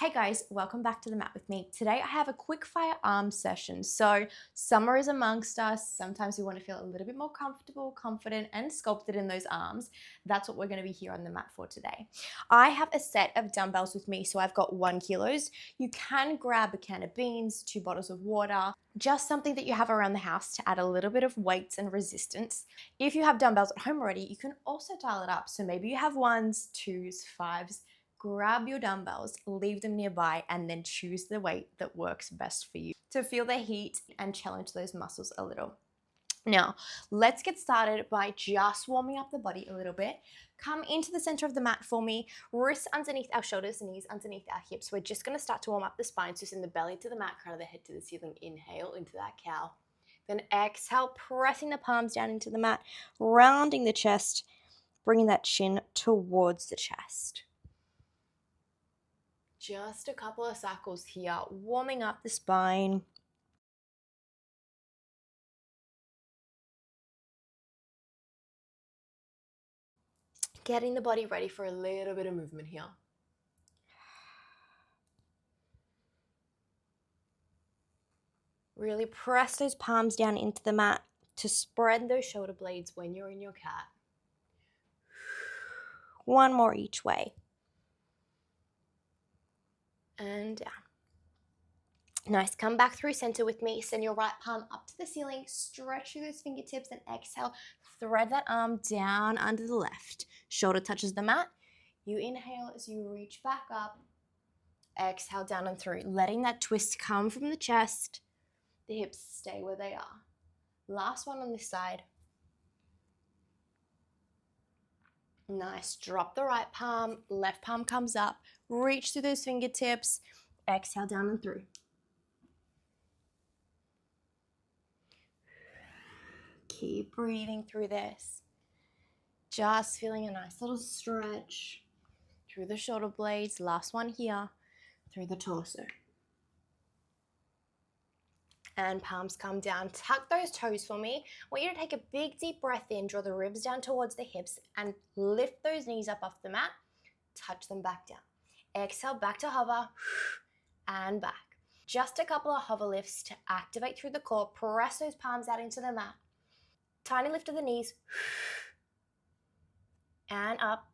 Hey guys, welcome back to the mat with me. Today I have a quick fire arm session. So summer is amongst us. Sometimes we want to feel a little bit more comfortable, confident, and sculpted in those arms. That's what we're going to be here on the mat for today. I have a set of dumbbells with me, so I've got 1 kilo. You can grab a can of beans, 2 bottles of water, just something that you have around the house to add a little bit of weights and resistance. If you have dumbbells at home already, you can also dial it up. So maybe you have 1s, 2s, 5s. Grab your dumbbells, leave them nearby, and then choose the weight that works best for you to feel the heat and challenge those muscles a little. Now, let's get started by just warming up the body a little bit. Come into the center of the mat for me, wrists underneath our shoulders, knees underneath our hips. We're just going to start to warm up the spine, so send the belly to the mat, crown of the head to the ceiling. Inhale into that cow. Then exhale, pressing the palms down into the mat, rounding the chest, bringing that chin towards the chest. Just a couple of cycles here, warming up the spine. Getting the body ready for a little bit of movement here. Really press those palms down into the mat to spread those shoulder blades when you're in your cat. One more each way. And down. Nice, come back through center with me. Send your right palm up to the ceiling, stretch through those fingertips and exhale. Thread that arm down under the left. Shoulder touches the mat. You inhale as you reach back up. Exhale down and through, letting that twist come from the chest. The hips stay where they are. Last one on this side. Nice, drop the right palm, left palm comes up. Reach through those fingertips. Exhale down and through. Keep breathing through this. Just feeling a nice little stretch through the shoulder blades. Last one here, through the torso. And palms come down. Tuck those toes for me. I want you to take a big deep breath in, draw the ribs down towards the hips, and lift those knees up off the mat. Touch them back down. Exhale, back to hover, and back. Just a couple of hover lifts to activate through the core. Press those palms out into the mat. Tiny lift of the knees. And up.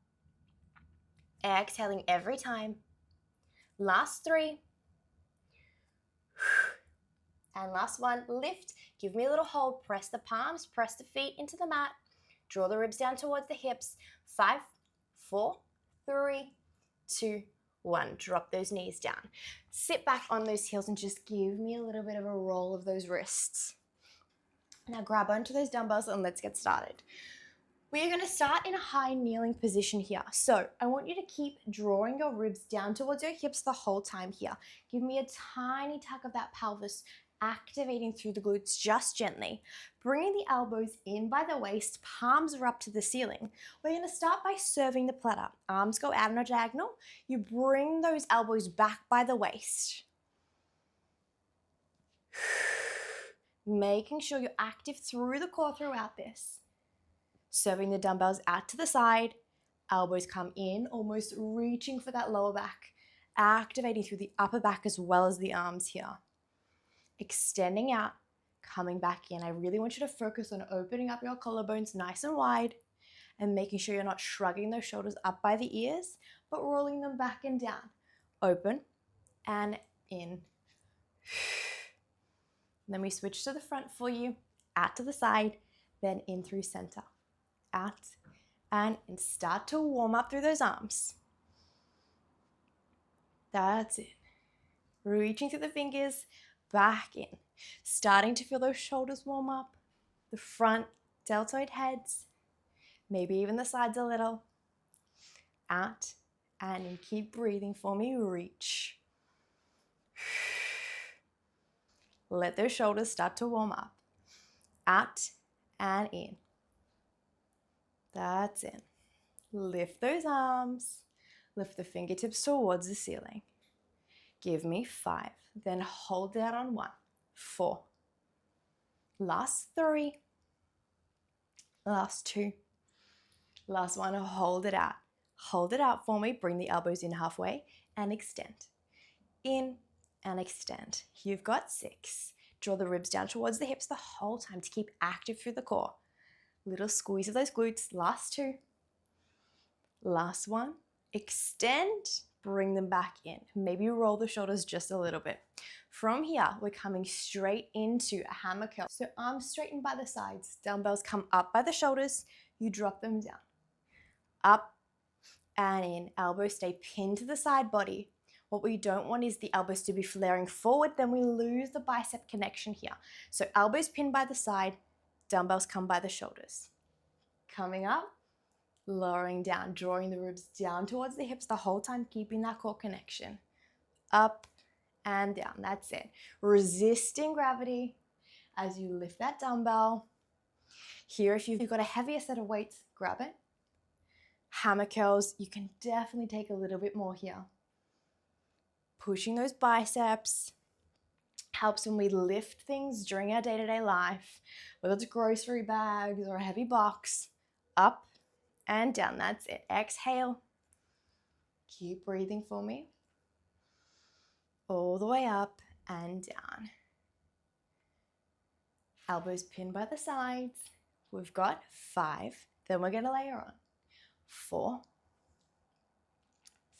Exhaling every time. Last 3. And last one, lift. Give me a little hold. Press the palms, press the feet into the mat. Draw the ribs down towards the hips. 5, 4, 3, 2, 1. Drop those knees down. Sit back on those heels and just give me a little bit of a roll of those wrists. Now grab onto those dumbbells and let's get started. We're going to start in a high kneeling position here. So I want you to keep drawing your ribs down towards your hips the whole time here. Give me a tiny tug of that pelvis, activating through the glutes just gently. Bringing the elbows in by the waist, palms are up to the ceiling. We're going to start by serving the platter. Arms go out on a diagonal. You bring those elbows back by the waist. Making sure you're active through the core throughout this. Serving the dumbbells out to the side. Elbows come in, almost reaching for that lower back. Activating through the upper back as well as the arms here. Extending out, coming back in. I really want you to focus on opening up your collarbones nice and wide and making sure you're not shrugging those shoulders up by the ears, but rolling them back and down. Open and in. Then we switch to the front for you, out to the side, then in through center. Out and in. Start to warm up through those arms. That's it. Reaching through the fingers, back in. Starting to feel those shoulders warm up, the front deltoid heads, maybe even the sides a little. Out and in. Keep breathing for me. Reach. Let those shoulders start to warm up. Out and in. That's it. Lift those arms. Lift the fingertips towards the ceiling. Give me 5. Then hold that on 1. 4. Last 3. Last 2. Last 1. Hold it out. Hold it out for me. Bring the elbows in halfway and extend. in, and extend. You've got 6. Draw the ribs down towards the hips the whole time to keep active through the core. Little squeeze of those glutes. Last 2. Last 1. Extend, bring them back in. Maybe roll the shoulders just a little bit. From here, we're coming straight into a hammer curl. So arms straightened by the sides. Dumbbells come up by the shoulders. You drop them down. Up and in. Elbows stay pinned to the side body. What we don't want is the elbows to be flaring forward, then we lose the bicep connection here. So elbows pinned by the side, dumbbells come by the shoulders. Coming up, lowering down, drawing the ribs down towards the hips the whole time, keeping that core connection. Up and down, that's it. Resisting gravity as you lift that dumbbell. Here, if you've got a heavier set of weights, grab it. Hammer curls, you can definitely take a little bit more here. Pushing those biceps helps when we lift things during our day-to-day life, whether it's grocery bags or a heavy box. Up and down, that's it. Exhale. Keep breathing for me. All the way up and down. Elbows pinned by the sides. We've got 5. Then we're going to layer on. 4.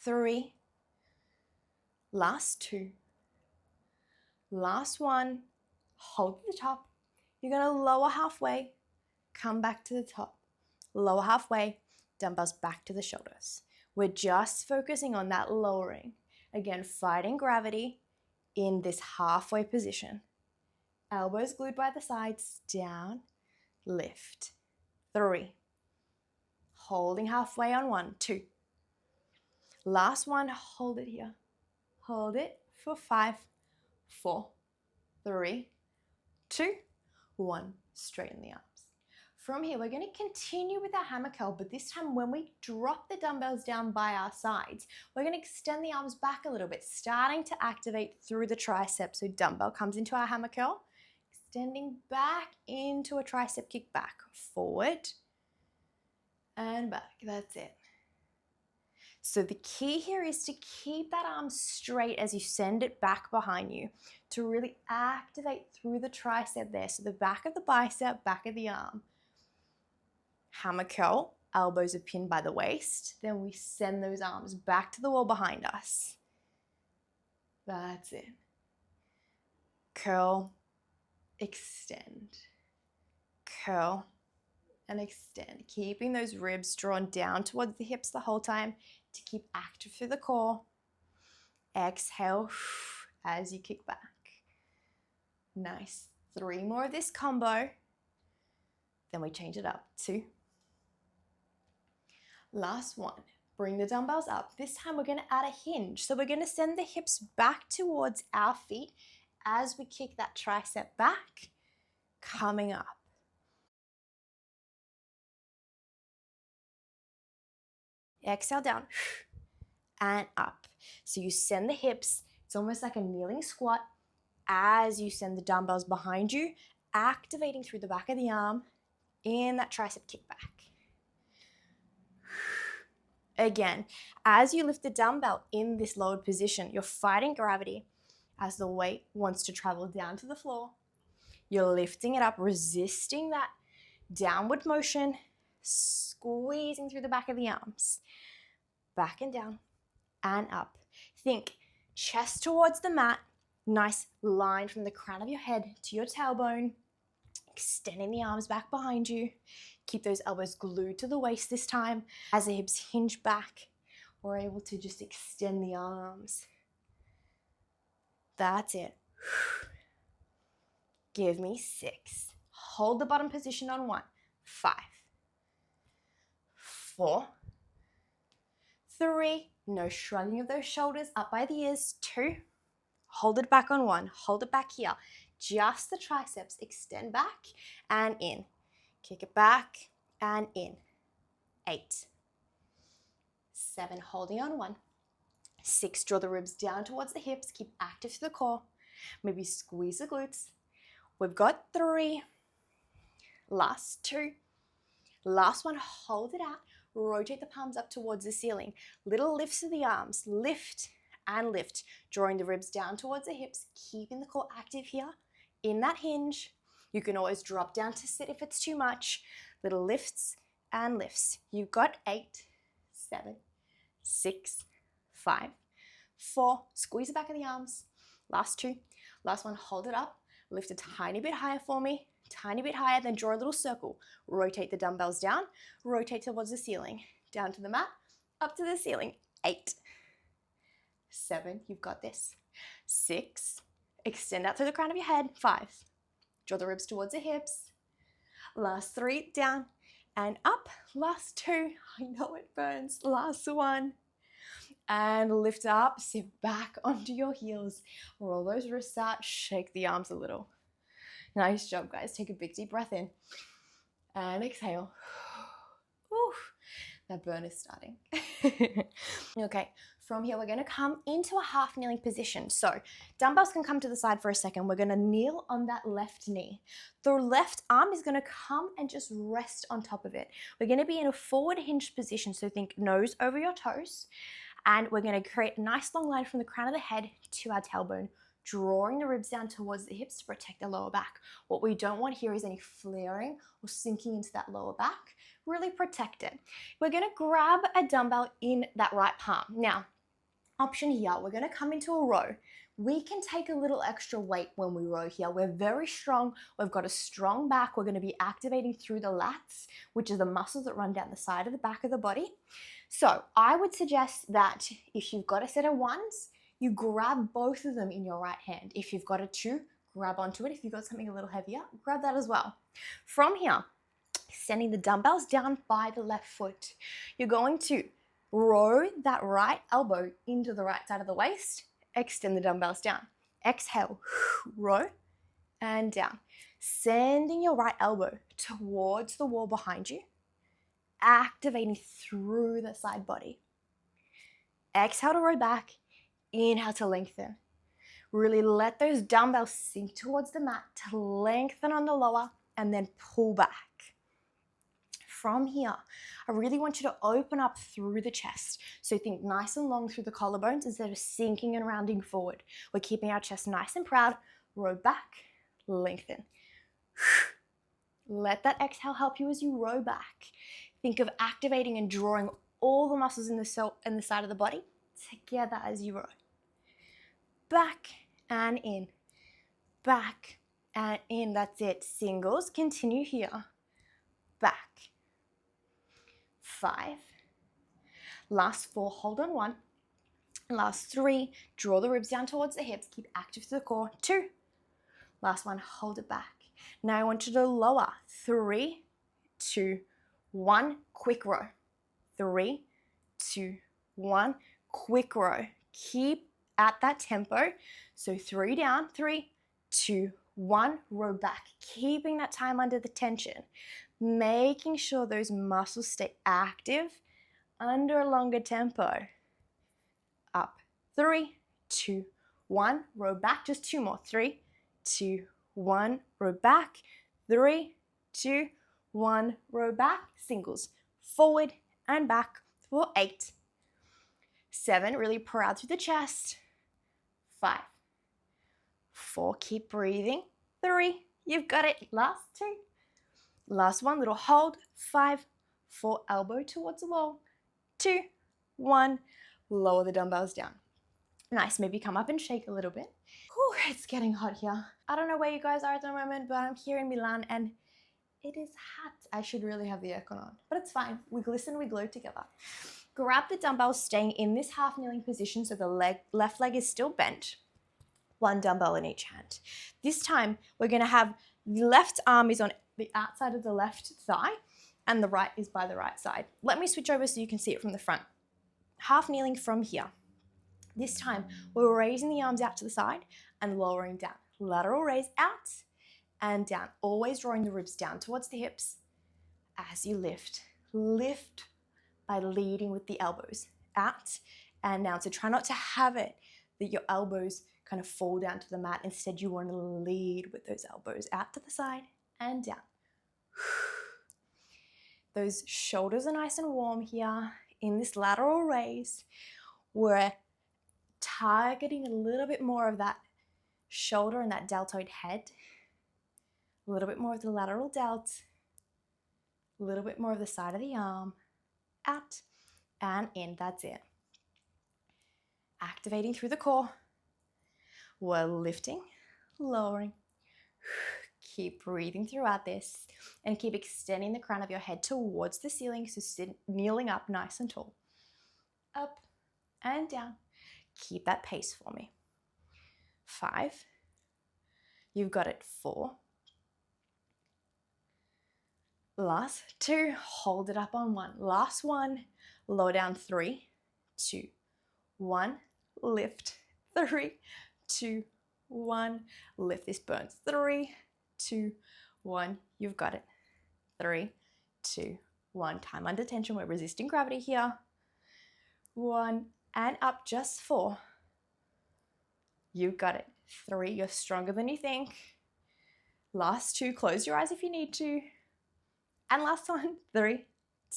3. Last 2. Last 1. Hold at the top. You're going to lower halfway. Come back to the top. Lower halfway. Dumbbells back to the shoulders. We're just focusing on that lowering. Again, fighting gravity in this halfway position. Elbows glued by the sides. Down. Lift. 3. Holding halfway on 1. 2. Last 1. Hold it here. Hold it for 5, 4, 3, 2, 1. Straighten the arms. From here, we're going to continue with our hammer curl, but this time when we drop the dumbbells down by our sides, we're going to extend the arms back a little bit, starting to activate through the triceps. So dumbbell comes into our hammer curl, extending back into a tricep kick back, forward and back. That's it. So the key here is to keep that arm straight as you send it back behind you to really activate through the tricep there. So the back of the bicep, back of the arm. Hammer curl, elbows are pinned by the waist. Then we send those arms back to the wall behind us. That's it. Curl, extend, curl, and extend. Keeping those ribs drawn down towards the hips the whole time to keep active through the core. Exhale as you kick back. Nice. 3 more of this combo. Then we change it up. 2. Last 1. Bring the dumbbells up. This time we're going to add a hinge. So we're going to send the hips back towards our feet as we kick that tricep back, coming up. Exhale down and up. So you send the hips, it's almost like a kneeling squat as you send the dumbbells behind you, activating through the back of the arm in that tricep kickback. Again, as you lift the dumbbell in this lowered position, you're fighting gravity as the weight wants to travel down to the floor. You're lifting it up, resisting that downward motion, squeezing through the back of the arms. Back and down and up. Think chest towards the mat, nice line from the crown of your head to your tailbone, extending the arms back behind you. Keep those elbows glued to the waist this time. As the hips hinge back, we're able to just extend the arms. That's it. Give me 6. Hold the bottom position on 1. 5, 4, 3. No shrugging of those shoulders up by the ears. 2. Hold it back on 1. Hold it back here. Just the triceps. Extend back and in. Kick it back and in. 8, 7. Holding on 1. 6. Draw the ribs down towards the hips. Keep active to the core. Maybe squeeze the glutes. We've got 3. Last 2. Last 1. Hold it out. Rotate the palms up towards the ceiling. Little lifts of the arms. Lift and lift, drawing the ribs down towards the hips, keeping the core active here in that hinge. You can always drop down to sit if it's too much. Little lifts and lifts. You've got 8, 7, 6, 5, 4. Squeeze the back of the arms. Last 2. Last one, hold it up. Lift a tiny bit higher for me. Tiny bit higher, then draw a little circle. Rotate the dumbbells down. Rotate towards the ceiling. Down to the mat. Up to the ceiling. 8, 7. You've got this. 6. Extend out through the crown of your head. 5. Draw the ribs towards the hips. Last 3, down and up. Last 2, I know it burns. Last 1. And lift up, sit back onto your heels. Roll those wrists out, shake the arms a little. Nice job, guys. Take a big deep breath in. And exhale. Whew, that burn is starting. Okay, from here we're going to come into a half kneeling position. So dumbbells can come to the side for a second. We're going to kneel on that left knee. The left arm is going to come and just rest on top of it. We're going to be in a forward hinged position. So think nose over your toes. And we're going to create a nice long line from the crown of the head to our tailbone, drawing the ribs down towards the hips to protect the lower back. What we don't want here is any flaring or sinking into that lower back. Really protect it. We're going to grab a dumbbell in that right palm. Now, option here, we're going to come into a row. We can take a little extra weight when we row here. We're very strong. We've got a strong back. We're going to be activating through the lats, which are the muscles that run down the side of the back of the body. So I would suggest that if you've got a set of 1s, you grab both of them in your right hand. If you've got a 2, grab onto it. If you've got something a little heavier, grab that as well. From here, sending the dumbbells down by the left foot. You're going to row that right elbow into the right side of the waist. Extend the dumbbells down. Exhale, row and down. Sending your right elbow towards the wall behind you. Activating through the side body. Exhale to row back. Inhale to lengthen. Really let those dumbbells sink towards the mat to lengthen on the lower and then pull back. From here, I really want you to open up through the chest. So think nice and long through the collarbones instead of sinking and rounding forward. We're keeping our chest nice and proud. Row back, lengthen. Let that exhale help you as you row back. Think of activating and drawing all the muscles in the side of the body together as you row. Back and in. Back and in. That's it. Singles. Continue here. Back. 5. Last 4. Hold on 1. Last 3. Draw the ribs down towards the hips. Keep active to the core. 2. Last 1. Hold it back. Now I want you to lower. 3, 2, 1. Quick row. 3, 2, 1. Quick row. Keep at that tempo. So 3 down. 3, 2, 1. Row back. Keeping that time under the tension. Making sure those muscles stay active under a longer tempo. Up. 3, 2, 1. Row back. Just 2 more. 3, 2, 1. Row back. 3, 2, 1. Row back. Singles. Forward and back for 8. 7. Really proud through the chest. 5. 4. Keep breathing. 3. You've got it. Last 2. Last 1. Little hold. 5. 4. Elbow towards the wall. 2, 1. Lower the dumbbells down. Nice. Maybe come up and shake a little bit. Whew, it's getting hot here. I don't know where you guys are at the moment, but I'm here in Milan and it is hot. I should really have the aircon on, but it's fine. We glisten, we glow together. Grab the dumbbells, staying in this half kneeling position so the left leg is still bent. 1 dumbbell in each hand. This time we're going to have the left arm is on the outside of the left thigh and the right is by the right side. Let me switch over so you can see it from the front. Half kneeling from here. This time we're raising the arms out to the side and lowering down. Lateral raise out and down. Always drawing the ribs down towards the hips as you lift. Lift by leading with the elbows out and down. So try not to have it that your elbows kind of fall down to the mat. Instead, you want to lead with those elbows out to the side and down. Those shoulders are nice and warm here in this lateral raise. We're targeting a little bit more of that shoulder and that deltoid head, a little bit more of the lateral delt, a little bit more of the side of the arm, out and in. That's it. Activating through the core. We're lifting, lowering. Keep breathing throughout this and keep extending the crown of your head towards the ceiling. So sit kneeling up nice and tall. Up and down. Keep that pace for me. 5. You've got it. 4. Last 2. Hold it up on 1. Last 1. Lower down. 3, 2, 1. Lift. 3, 2, 1. Lift. This burns. 3, 2, 1. You've got it. 3, 2, 1. Time under tension. We're resisting gravity here. 1 and up. Just 4. You've got it. 3. You're stronger than you think. Last 2. Close your eyes if you need to. And last 1. 3,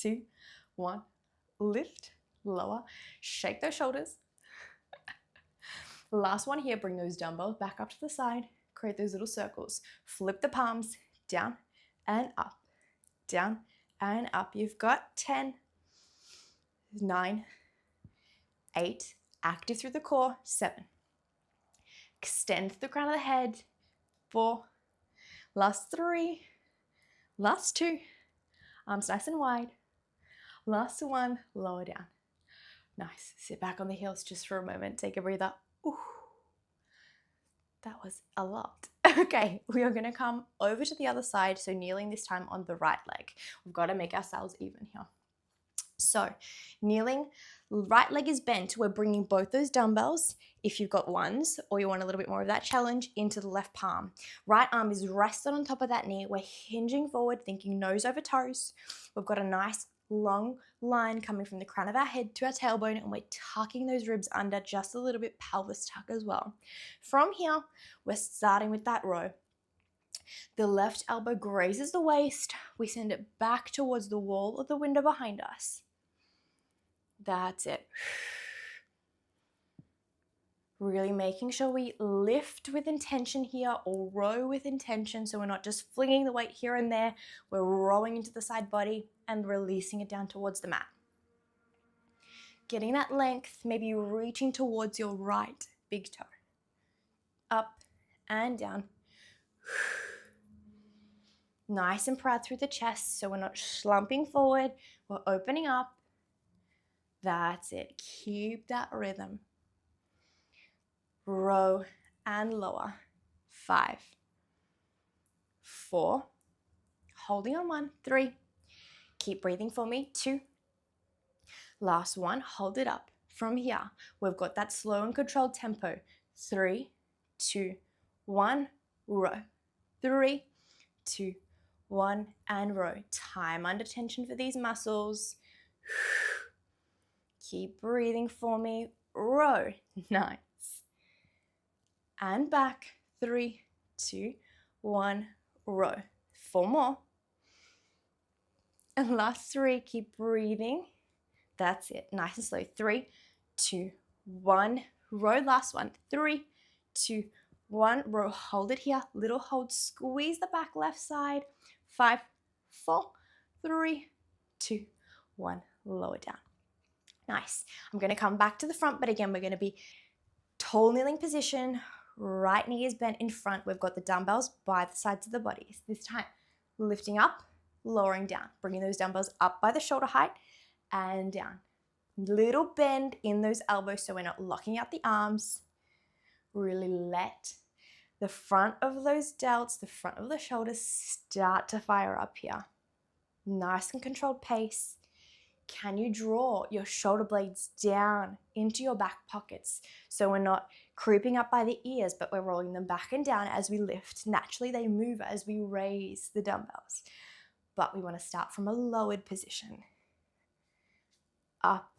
2, 1. Lift. Lower. Shake those shoulders. Last one here. Bring those dumbbells back up to the side. Create those little circles. Flip the palms down and up, down and up. You've got 10, 9, 8, active through the core, 7. Extend the crown of the head, 4. Last 3, last 2. Arms nice and wide. Last 1, lower down. Nice. Sit back on the heels just for a moment. Take a breather. Ooh. That was a lot. Okay, we are gonna come over to the other side. So kneeling this time on the right leg. We've got to make ourselves even here. So kneeling, right leg is bent. We're bringing both those dumbbells, if you've got ones, or you want a little bit more of that challenge, into the left palm. Right arm is rested on top of that knee. We're hinging forward, thinking nose over toes. We've got a nice long line coming from the crown of our head to our tailbone, and we're tucking those ribs under, just a little bit pelvis tuck as well. From here, we're starting with that row. The left elbow grazes the waist. We send it back towards the wall or the window behind us. That's it. Really making sure we lift with intention here, or row with intention, so we're not just flinging the weight here and there. We're rowing into the side body and releasing it down towards the mat. Getting that length, maybe reaching towards your right big toe. Up and down. Nice and proud through the chest, so we're not slumping forward. We're opening up. That's it. Keep that rhythm. Row and lower. 5, 4, holding on 1, 3, keep breathing for me, 2, last 1, hold it up. From here, we've got that slow and controlled tempo, 3, 2, 1, row, 3, 2, 1, and row. Time under tension for these muscles. Keep breathing for me, row, nice. And back, 3, 2, 1, row. 4 more. And last 3, keep breathing. That's it, nice and slow. 3, 2, 1, row. Last one, 3, 2, 1, row. Hold it here, little hold, squeeze the back left side. 5, 4, 3, 2, 1, lower down. Nice. I'm gonna come back to the front, but again, we're gonna be tall kneeling position. Right knee is bent in front. We've got the dumbbells by the sides of the bodies. This time, lifting up, lowering down. Bringing those dumbbells up by the shoulder height and down. Little bend in those elbows so we're not locking out the arms. Really let the front of those delts, the front of the shoulders start to fire up here. Nice and controlled pace. Can you draw your shoulder blades down into your back pockets so we're not creeping up by the ears, but we're rolling them back and down as we lift. Naturally, they move as we raise the dumbbells, but we want to start from a lowered position. Up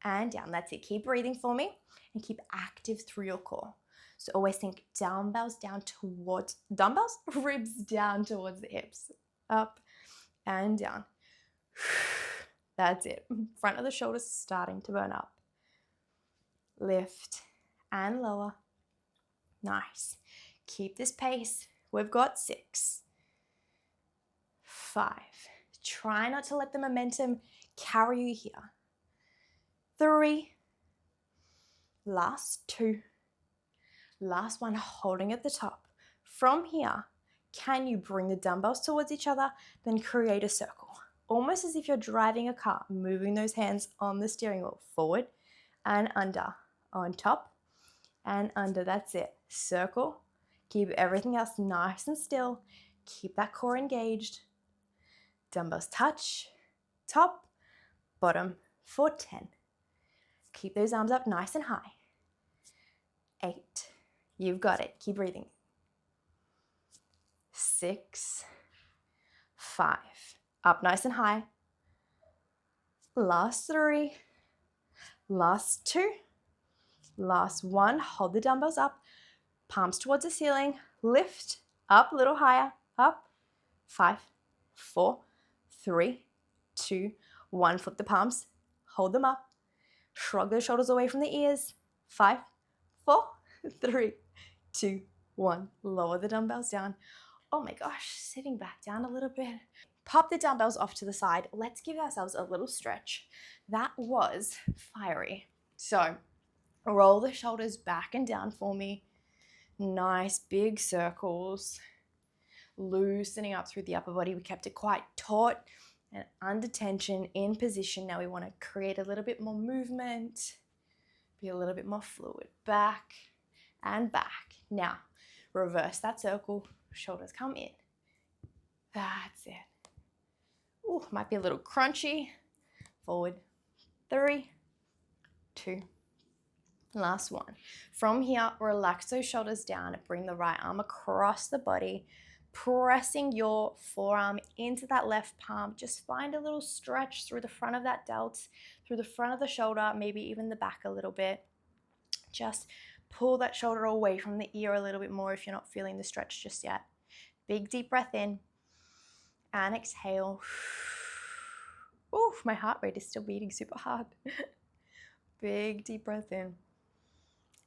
and down. That's it. Keep breathing for me and keep active through your core. So always think dumbbells down towards, ribs down towards the hips. Up and down. That's it. Front of the shoulders starting to burn up. Lift and lower. Nice. Keep this pace. We've got 6, 5. Try not to let the momentum carry you here. 3. Last 2. Last one, holding at the top. From here, can you bring the dumbbells towards each other, then create a circle? Almost as if you're driving a car, moving those hands on the steering wheel, forward and under, on top and under. That's it. Circle. Keep everything else nice and still. Keep that core engaged. Dumbbells touch, top, bottom for 10. Keep those arms up nice and high. 8. You've got it. Keep breathing. 6, 5. Up nice and high. Last 3. Last 2. Last 1. Hold the dumbbells up. Palms towards the ceiling. Lift. Up a little higher. Up. 5, 4, 3, 2, 1. Flip the palms. Hold them up. Shrug those shoulders away from the ears. 5, 4, 3, 2, 1. Lower the dumbbells down. Oh my gosh, sitting back down a little bit. Pop the dumbbells off to the side. Let's give ourselves a little stretch. That was fiery. So roll the shoulders back and down for me. Nice big circles. Loosening up through the upper body. We kept it quite taut and under tension in position. Now we want to create a little bit more movement. Be a little bit more fluid. Back and back. Now reverse that circle. Shoulders come in. That's it. Ooh, might be a little crunchy. Forward. 3, 2. Last 1. From here, relax those shoulders down. Bring the right arm across the body. Pressing your forearm into that left palm. Just find a little stretch through the front of that delt, through the front of the shoulder, maybe even the back a little bit. Just pull that shoulder away from the ear a little bit more if you're not feeling the stretch just yet. Big deep breath in and exhale. Ooh, my heart rate is still beating super hard. Big deep breath in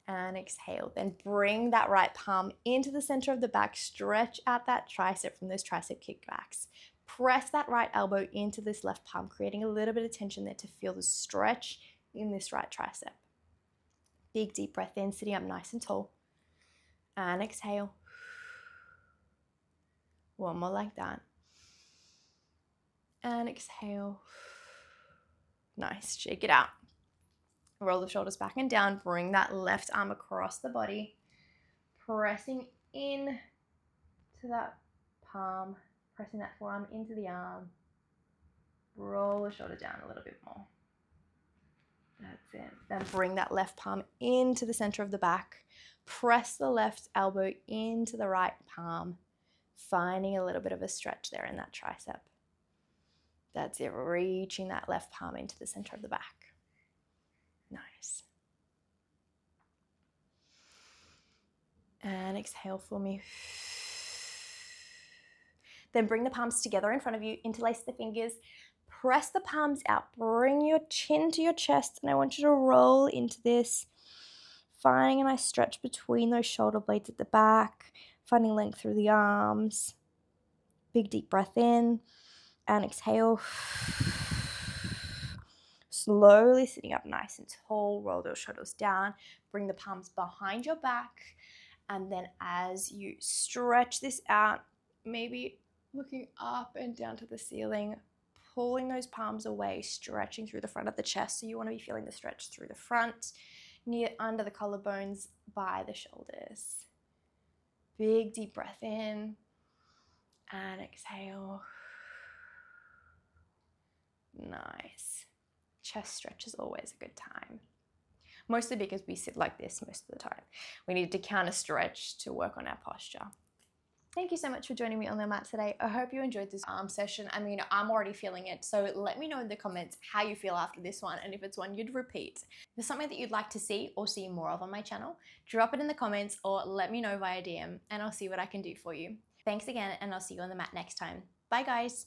and exhale. Then bring that right palm into the center of the back. Stretch out that tricep from those tricep kickbacks. Press that right elbow into this left palm, creating a little bit of tension there to feel the stretch in this right tricep. Big deep breath in, sitting up nice and tall. And exhale. One more like that. And exhale. Nice, shake it out. Roll the shoulders back and down. Bring that left arm across the body. Pressing in to that palm. Pressing that forearm into the arm. Roll the shoulder down a little bit more. That's it. Then bring that left palm into the center of the back. Press the left elbow into the right palm. Finding a little bit of a stretch there in that tricep. That's it. Reaching that left palm into the center of the back. Nice. And exhale for me. Then bring the palms together in front of you. Interlace the fingers. Press the palms out. Bring your chin to your chest. And I want you to roll into this. Finding a nice stretch between those shoulder blades at the back. Finding length through the arms. Big deep breath in. And exhale. Slowly sitting up nice and tall. Roll those shoulders down. Bring the palms behind your back. And then as you stretch this out, maybe looking up and down to the ceiling, pulling those palms away, stretching through the front of the chest. So you want to be feeling the stretch through the front, near under the collarbones, by the shoulders. Big deep breath in and exhale. Nice. Chest stretch is always a good time. Mostly because we sit like this most of the time. We need to counter stretch to work on our posture. Thank you so much for joining me on the mat today. I hope you enjoyed this arm session. I mean, I'm already feeling it. So let me know in the comments how you feel after this one and if it's one you'd repeat. If there's something that you'd like to see or see more of on my channel, drop it in the comments or let me know via DM and I'll see what I can do for you. Thanks again and I'll see you on the mat next time. Bye guys.